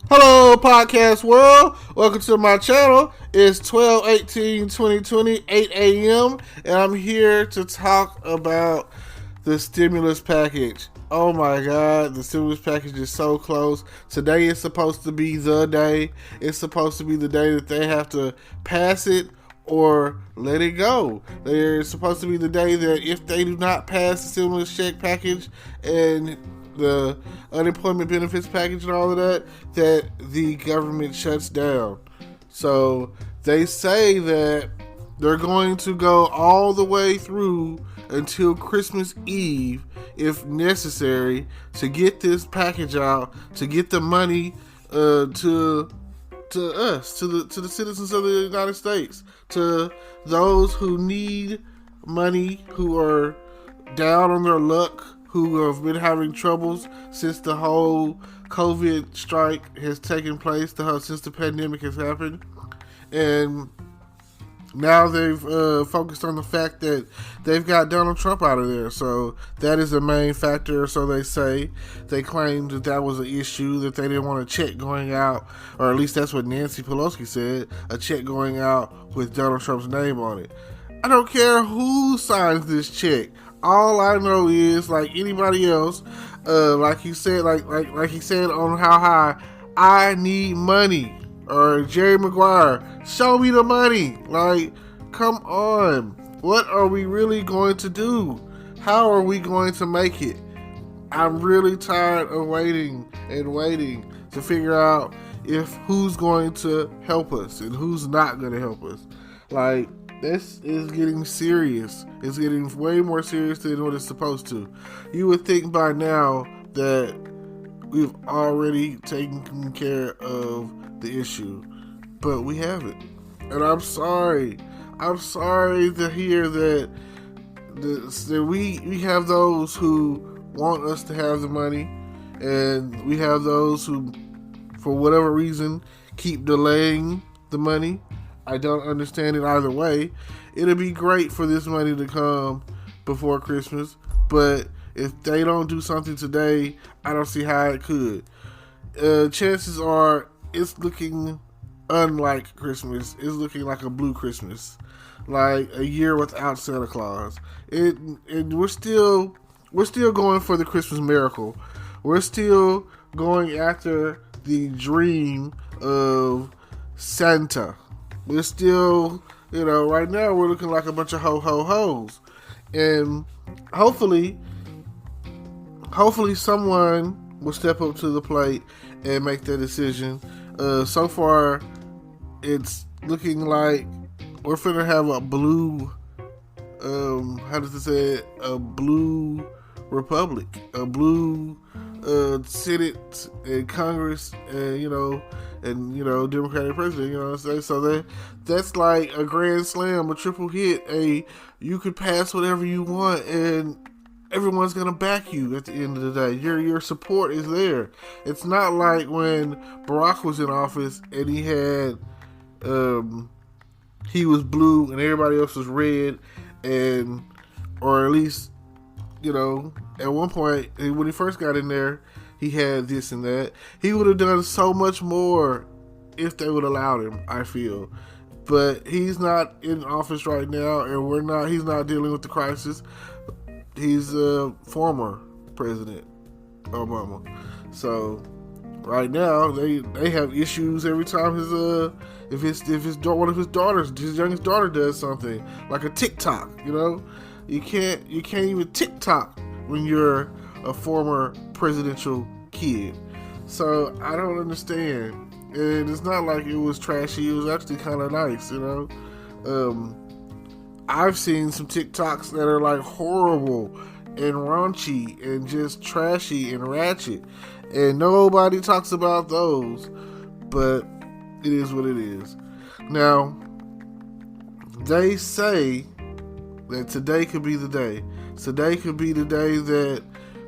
Hello, podcast world. Welcome to my channel. It's 12/18/2020, 8 a.m., and I'm here to talk about the stimulus package. Oh my God, the stimulus package is so close. Today is supposed to be the day. It's supposed to be the day that they have to pass it or let it go. They're supposed to be the day that if they do not pass the stimulus check package and the unemployment benefits package and all of that, that the government shuts down. So they say that they're going to go all the way through until Christmas Eve, if necessary, to get this package out, to get the money to us, to the citizens of the United States, to those who need money, who are down on their luck, who have been having troubles since the whole COVID strike has taken place, since the pandemic has happened. And now they've focused on the fact that they've got Donald Trump out of there. So that is the main factor, so they say. They claimed that was an issue, that they didn't want a check going out, or at least that's what Nancy Pelosi said, a check going out with Donald Trump's name on it. I don't care who signs this check. All I know is, like anybody else, like he said, like he said on How High, I need money. Or Jerry Maguire, show me the money. Like, come on. What are we really going to do? How are we going to make it? I'm really tired of waiting and waiting to figure out if who's going to help us and who's not going to help us. Like, this is getting serious. It's getting way more serious than what it's supposed to. You would think by now that we've already taken care of the issue, but we haven't. And I'm sorry. I'm sorry to hear that we have those who want us to have the money, and we have those who, for whatever reason, keep delaying the money. I don't understand it either way. It'd be great for this money to come before Christmas, but if they don't do something today, I don't see how it could. Chances are it's looking unlike Christmas. It's looking like a blue Christmas, like a year without Santa Claus. And we're still going for the Christmas miracle. We're still going after the dream of Santa. We're still, right now we're looking like a bunch of ho-ho-hos. And hopefully someone will step up to the plate and make that decision. So far, it's looking like we're finna have a blue, a blue republic, a blue Senate and Congress, and Democratic president. You know what I'm saying? So that's like a grand slam, a triple hit. You could pass whatever you want, and everyone's gonna back you at the end of the day. Your support is there. It's not like when Barack was in office and he had he was blue and everybody else was red, or at least at one point when he first got in there, he had this and that. He would have done so much more if they would have allowed him, I feel. But he's not in office right now, and he's not dealing with the crisis. He's a former president, Obama. So right now they have issues every time one of his daughters, his youngest daughter, does something like a TikTok. You can't even TikTok when you're a former presidential kid. So I don't understand. And it's not like it was trashy. It was actually kind of nice. I've seen some TikToks that are like horrible and raunchy and just trashy and ratchet, and nobody talks about those, but it is what it is. Now, they say that today could be the day. Today could be the day that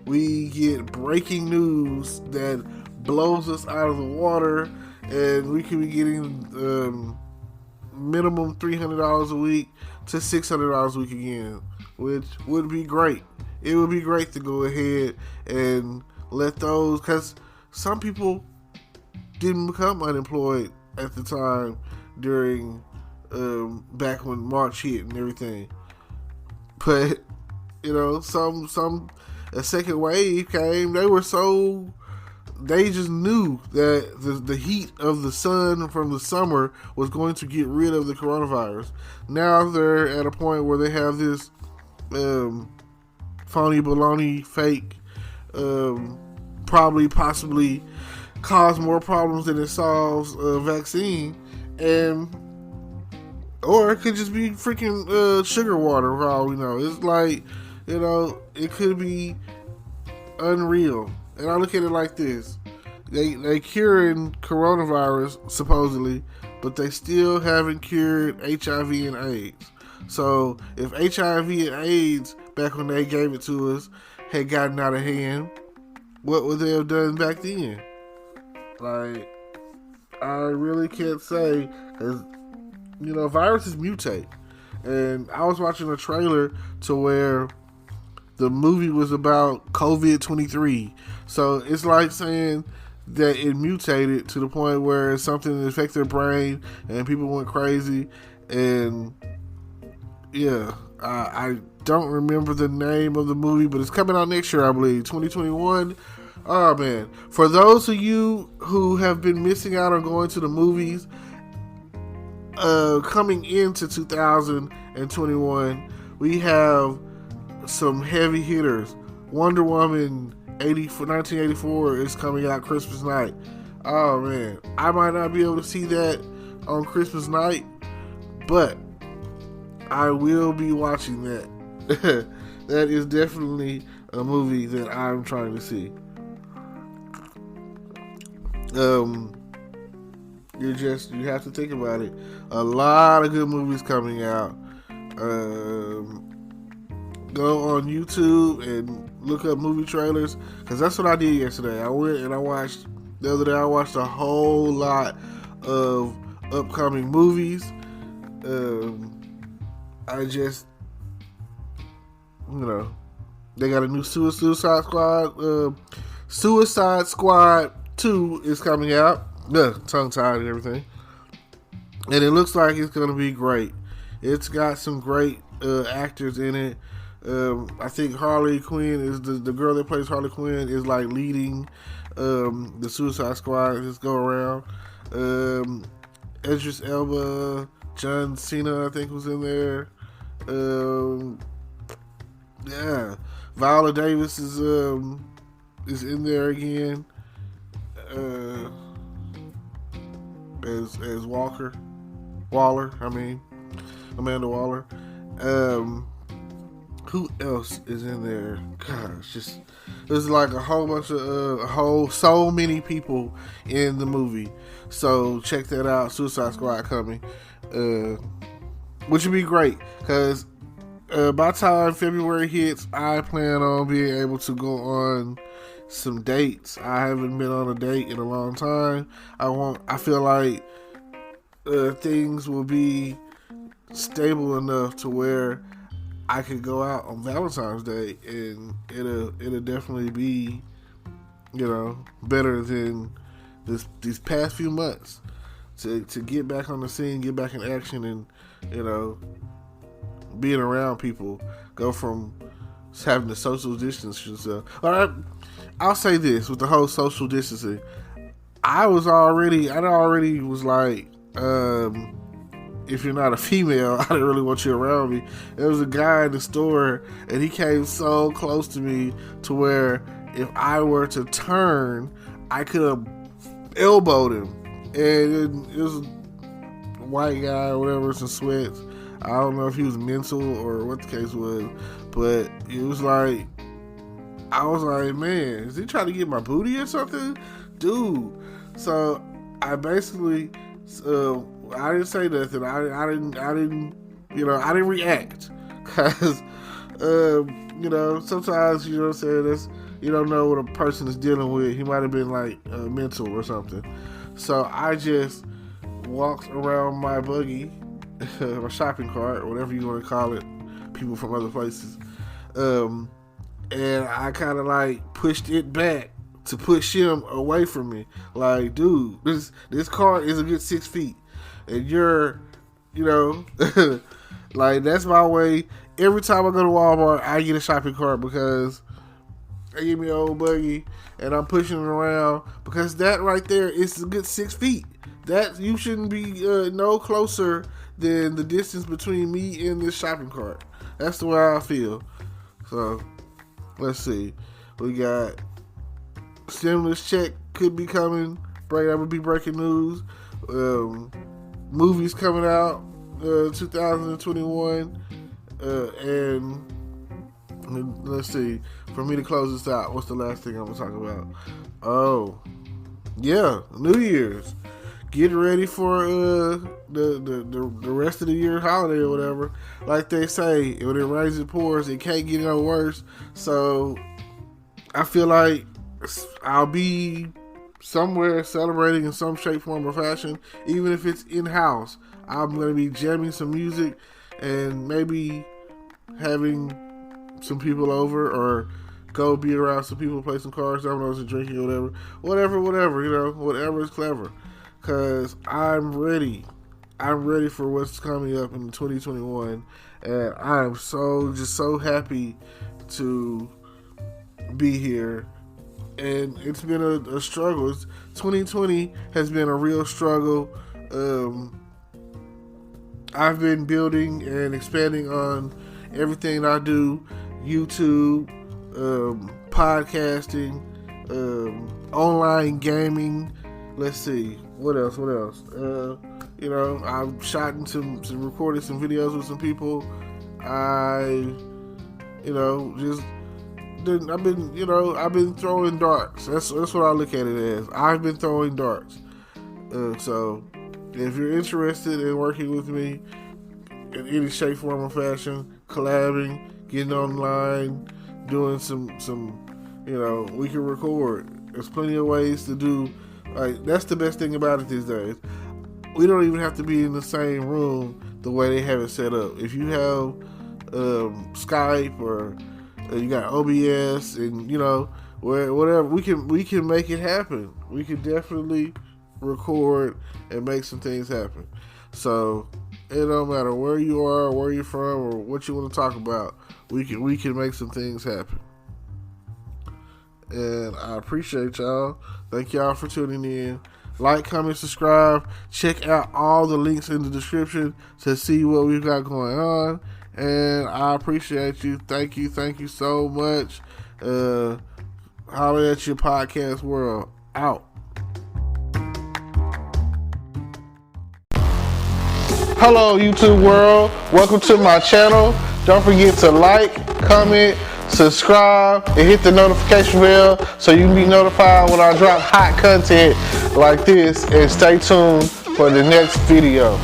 we get breaking news that blows us out of the water, and we could be getting minimum $300 a week to $600 a week again, which would be great. It would be great to go ahead and let those, because some people didn't become unemployed at the time during back when March hit and everything. But a second wave came. They just knew that the heat of the sun from the summer was going to get rid of the coronavirus. Now they're at a point where they have this phony baloney fake, possibly cause more problems than it solves a vaccine, or it could just be freaking sugar water for all we know. It's like, it could be unreal. And I look at it like this. They curing coronavirus, supposedly, but they still haven't cured HIV and AIDS. So if HIV and AIDS, back when they gave it to us, had gotten out of hand, what would they have done back then? Like, I really can't say, because, viruses mutate. And I was watching a trailer to where the movie was about COVID-23. So it's like saying that it mutated to the point where something affected their brain and people went crazy. And yeah, I don't remember the name of the movie, but it's coming out next year, I believe, 2021. Oh man, for those of you who have been missing out on going to the movies, coming into 2021, we have some heavy hitters. Wonder Woman 1984 is coming out Christmas night. Oh man, I might not be able to see that on Christmas night, but I will be watching that. That is definitely a movie that I'm trying to see. You have to think about it. A lot of good movies coming out. Go on YouTube and look up movie trailers, because that's what I did yesterday. I went and I watched a whole lot of upcoming movies. I just, they got a new Suicide Squad. Suicide Squad 2 is coming out. Tongue tied and everything. And it looks like it's going to be great. It's got some great actors in it. I think Harley Quinn is the girl that plays Harley Quinn is like leading the Suicide Squad this go around. Idris Elba, John Cena, I think was in there. Yeah, Viola Davis is in there again as Waller. I mean, Amanda Waller. Who else is in there? Gosh, there's like a whole bunch of so many people in the movie. So check that out. Suicide Squad coming, which would be great, because by the time February hits, I plan on being able to go on some dates. I haven't been on a date in a long time. I feel like things will be stable enough to where I could go out on Valentine's Day, and it'll definitely be, better than these past few months to get back on the scene, get back in action, and being around people. Go from having to social distance yourself. All right, I'll say this with the whole social distancing. I already was like, if you're not a female, I didn't really want you around me. There was a guy in the store, and he came so close to me to where if I were to turn, I could have elbowed him. And it was a white guy or whatever, some sweats. I don't know if he was mental or what the case was, but it was like, I was like, man, is he trying to get my booty or something? Dude. So I basically, I didn't say nothing. I didn't react, cause sometimes what I'm saying, you don't know what a person is dealing with. He might have been like mental or something. So I just walked around my buggy, my shopping cart, whatever you want to call it, people from other places, and I kind of like pushed it back to push him away from me. Like, dude, this car is a good 6 feet, and you're, you know, like that's my way. Every time I go to Walmart, I get a shopping cart because they give me an old buggy and I'm pushing it around because that right there is a good 6 feet. That you shouldn't be no closer than the distance between me and this shopping cart. That's the way I feel. So let's see. We got stimulus check could be coming. That would be breaking news. Movies coming out 2021. And let's see. For me to close this out, what's the last thing I'm gonna talk about? Oh, yeah, New Year's. Get ready for the rest of the year holiday or whatever. Like they say, when it rains it pours. It can't get no worse. So I feel like I'll be somewhere celebrating in some shape, form, or fashion, even if it's in house. I'm gonna be jamming some music and maybe having some people over, or go be around some people, play some cards, dominoes, and drinking, or whatever, you know, whatever is clever. Cause I'm ready for what's coming up in 2021, and I am so happy to be here. And it's been a struggle. 2020 has been a real struggle. I've been building and expanding on everything I do: YouTube, podcasting, online gaming. Let's see, what else? You know, I've shot some recorded some videos with some people. I've been throwing darts. That's what I look at it as. I've been throwing darts. So if you're interested in working with me in any shape, form, or fashion, collabing, getting online, doing some, you know, we can record. There's plenty of ways to do. Like, that's the best thing about it these days. We don't even have to be in the same room the way they have it set up. If you have Skype, or you got OBS, and you know, whatever, we can make it happen. We can definitely record and make some things happen. So it don't matter where you are, where you're from, or what you want to talk about. We can make some things happen. And I appreciate y'all. Thank y'all for tuning in. Like, comment, subscribe. Check out all the links in the description to see what we've got going on. And I appreciate you. Thank you so much. Holler at your podcast world. Out. Hello, YouTube world. Welcome to my channel. Don't forget to like, comment, subscribe, and hit the notification bell so you can be notified when I drop hot content like this. And stay tuned for the next video.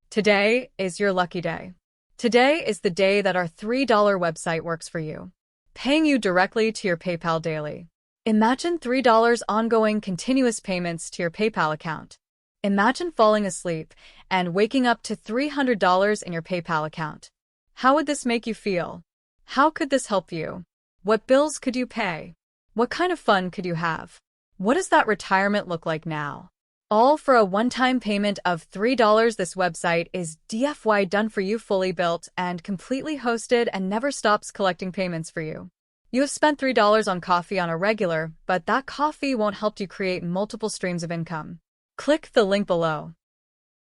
Today is your lucky day. Today is the day that our $3 website works for you, paying you directly to your PayPal daily. Imagine $3 ongoing continuous payments to your PayPal account. Imagine falling asleep and waking up to $300 in your PayPal account. How would this make you feel? How could this help you? What bills could you pay? What kind of fun could you have? What does that retirement look like now? All for a one-time payment of $3. This website is DFY done for you, fully built and completely hosted, and never stops collecting payments for you. You have spent $3 on coffee on a regular, but that coffee won't help you create multiple streams of income. Click the link below.